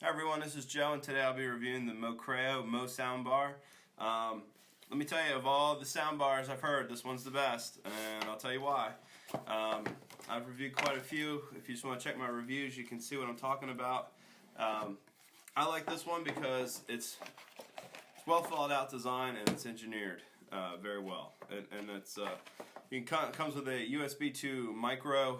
Hi everyone, this is Joe, and today I'll be reviewing the Mocreo Mo soundbar. Let me tell you, of all the soundbars I've heard, this one's the best, and I'll tell you why. I've reviewed quite a few. If you just want to check my reviews, you can see what I'm talking about. I like this one because it's well thought out design and it's engineered very well. And it's it comes with a USB to micro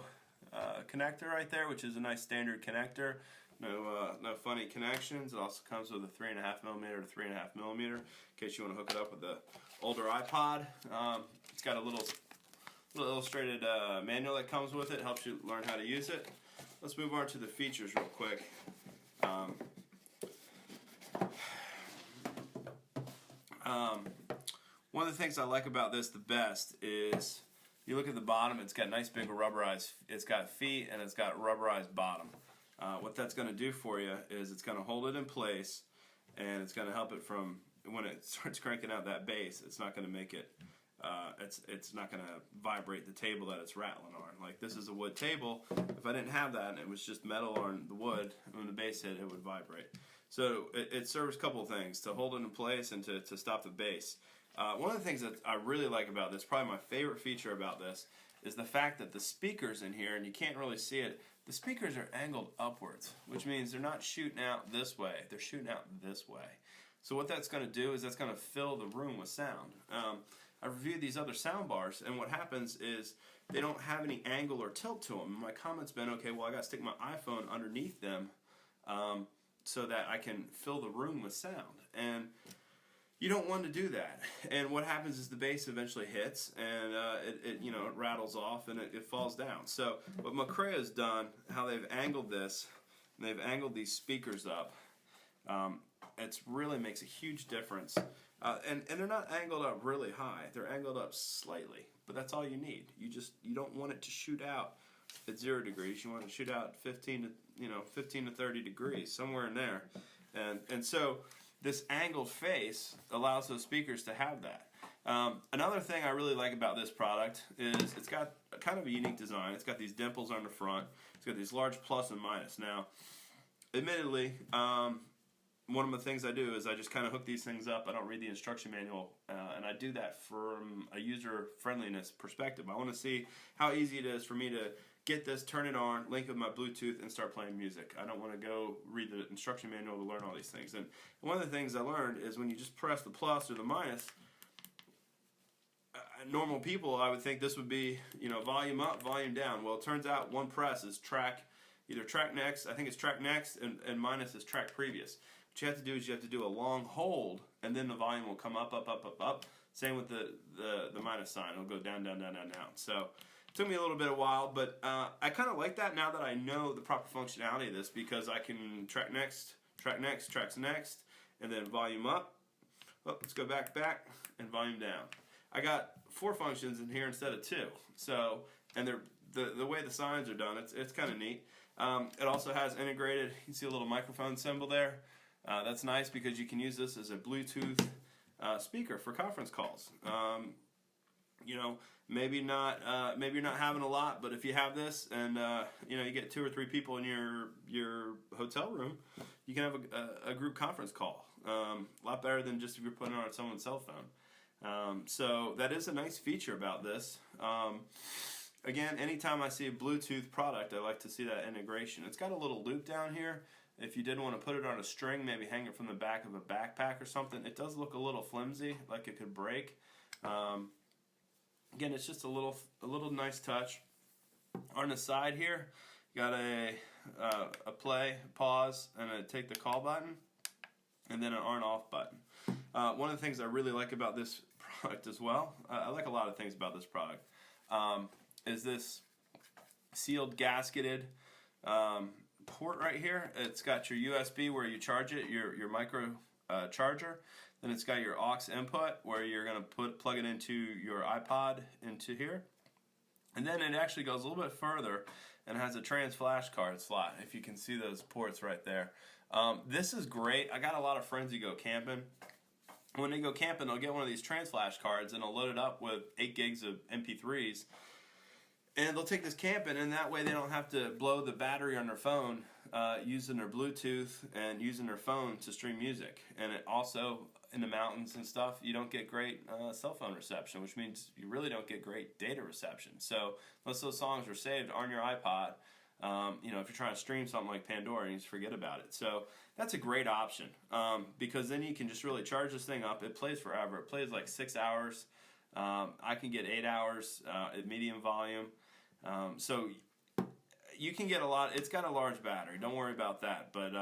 connector right there, which is a nice standard connector. No funny connections. It also comes with a 3.5mm to 3.5mm in case you want to hook it up with the older iPod. It's got a little illustrated manual that comes with it. Helps you learn how to use it. Let's move on to the features real quick. One of the things I like about this the best is you look at the bottom. It's got nice big rubberized. It's got feet and it's got rubberized bottom. What that's going to do for you is it's going to hold it in place, and it's going to help it from when it starts cranking out that bass. It's not going to make it. It's not going to vibrate the table that it's rattling on. Like this is a wood table. If I didn't have that and it was just metal on the wood, when the bass hit, it would vibrate. So it serves a couple of things: to hold it in place and to stop the bass. One of the things that I really like about this, probably my favorite feature about this, is the fact that the speakers in here, and you can't really see it, the speakers are angled upwards, which means they're not shooting out this way, they're shooting out this way. So what that's going to do is that's going to fill the room with sound. I've reviewed these other sound bars, and what happens is they don't have any angle or tilt to them. My comment's been, okay, well I got to stick my iPhone underneath them so that I can fill the room with sound. And you don't want to do that, and what happens is the bass eventually hits, and it rattles off and it falls down. So what Mocreo's done, how they've angled this, and they've angled these speakers up. It really makes a huge difference, and they're not angled up really high. They're angled up slightly, but that's all you need. You don't want it to shoot out at 0 degrees. You want it to shoot out 15 to 30 degrees, somewhere in there, and so this angled face allows those speakers to have that. Another thing I really like about this product is it's got kind of a unique design. It's got these dimples on the front. It's got these large plus and minus. Now, admittedly, one of the things I do is I just kind of hook these things up. I don't read the instruction manual, and I do that from a user-friendliness perspective. I want to see how easy it is for me to get this, turn it on, link it with my Bluetooth, and start playing music. I don't want to go read the instruction manual to learn all these things. And one of the things I learned is when you just press the plus or the minus, normal people, I would think this would be, volume up, volume down. Well, it turns out one press is either track next, I think it's track next, and minus is track previous. What you have to do is you have to do a long hold, and then the volume will come up, up, up, up, up. Same with the minus sign. It'll go down, down, down, down, down. So it took me a little bit of a while, but I kind of like that now that I know the proper functionality of this, because I can track next, tracks next, and then volume up. Oh, let's go back, and volume down. I got 4 functions in here instead of 2. So, and the way the signs are done, it's kind of neat. It also has integrated, you can see a little microphone symbol there. That's nice because you can use this as a Bluetooth speaker for conference calls. Maybe not you're not having a lot, but if you have this and you get 2 or 3 people in your hotel room, you can have a group conference call. A lot better than just if you're putting it on someone's cell phone. So that is a nice feature about this. Again, anytime I see a Bluetooth product, I like to see that integration. It's got a little loop down here. If you did want to put it on a string, maybe hang it from the back of a backpack or something, it does look a little flimsy, like it could break. Again, it's just a little nice touch. On the side here, you got a play, pause, and a take the call button, and then an on-off button. One of the things I really like about this product as well, I like a lot of things about this product, is this sealed gasketed port right here. It's got your USB where you charge it, your micro charger. Then it's got your aux input where you're going to plug it into your iPod into here. And then it actually goes a little bit further and has a trans flash card slot, if you can see those ports right there. This is great. I got a lot of friends who go camping. When they go camping, they'll get one of these trans flash cards and they'll load it up with 8 gigs of MP3s. And they'll take this camping, and that way they don't have to blow the battery on their phone using their Bluetooth and using their phone to stream music. And it also, in the mountains and stuff, you don't get great cell phone reception, which means you really don't get great data reception. So unless those songs are saved on your iPod, you know, if you're trying to stream something like Pandora, you just forget about it. So that's a great option, because then you can just really charge this thing up. It plays forever. It plays like 6 hours. I can get 8 hours at medium volume. So you can get a lot. It's got a large battery. Don't worry about that. But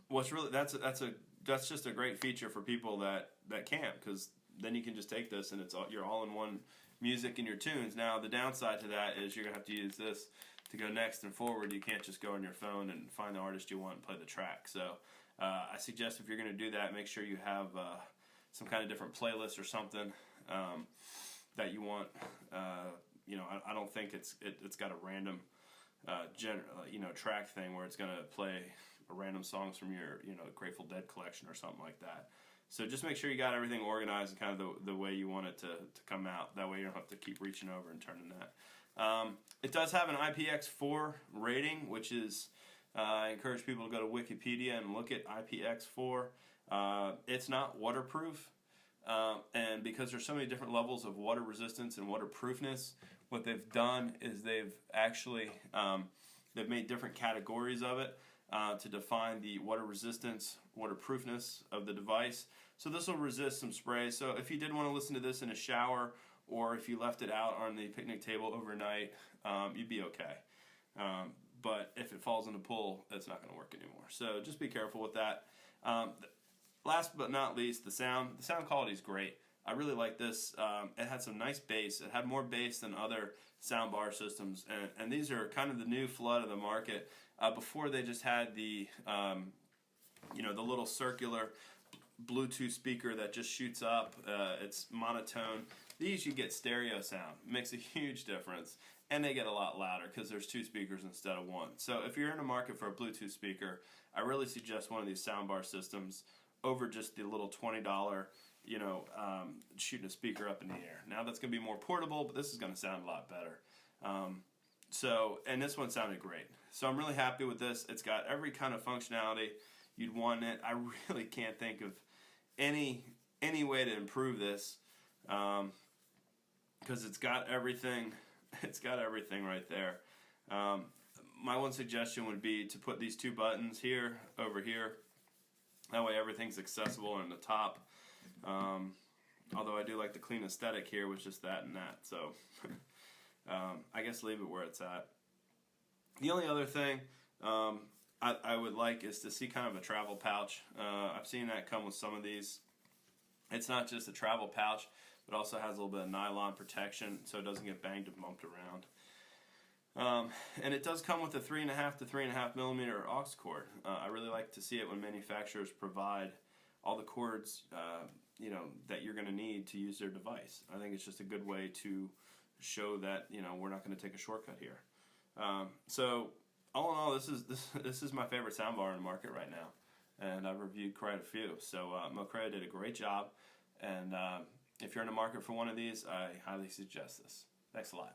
what's really that's just a great feature for people that camp, because then you can just take this and you're all in one music and your tunes. Now the downside to that is you're gonna have to use this to go next and forward. You can't just go on your phone and find the artist you want and play the track. So I suggest if you're gonna do that, make sure you have some kind of different playlist or something that you want. You know, I don't think it's got a random track thing where it's gonna play random songs from your Grateful Dead collection or something like that. So just make sure you got everything organized and kind of the way you want it to come out. That way you don't have to keep reaching over and turning that. It does have an IPX4 rating, which is, I encourage people to go to Wikipedia and look at IPX4. It's not waterproof, and because there's so many different levels of water resistance and waterproofness, what they've done is they've actually they've made different categories of it to define the water resistance, waterproofness of the device. So this will resist some spray. So if you did want to listen to this in a shower, or if you left it out on the picnic table overnight, you'd be okay. But if it falls in the pool, it's not going to work anymore. So just be careful with that. Last but not least, the sound. The sound quality is great. I really like this. It had some nice bass. It had more bass than other soundbar systems, and these are kind of the new flood of the market. Before they just had the the little circular Bluetooth speaker that just shoots up. It's monotone. These you get stereo sound. Makes a huge difference, and they get a lot louder because there's two speakers instead of one. So if you're in the market for a Bluetooth speaker, I really suggest one of these soundbar systems over just the little $20 shooting a speaker up in the air. Now that's going to be more portable, but this is going to sound a lot better. And this one sounded great. So I'm really happy with this. It's got every kind of functionality you'd want in it. I really can't think of any way to improve this, because it's got everything. It's got everything right there. My one suggestion would be to put these two buttons here, over here. That way everything's accessible on the top. Although I do like the clean aesthetic here with just that and that. So I guess leave it where it's at. The only other thing I would like is to see kind of a travel pouch. I've seen that come with some of these. It's not just a travel pouch, but also has a little bit of nylon protection so it doesn't get banged and bumped around. And it does come with a 3.5 to 3.5 millimeter aux cord. I really like to see it when manufacturers provide all the cords that you're going to need to use their device. I think it's just a good way to show that we're not going to take a shortcut here. So all in all, this is my favorite soundbar in the market right now, and I've reviewed quite a few. So Mocreo did a great job, and if you're in the market for one of these, I highly suggest this. Thanks a lot.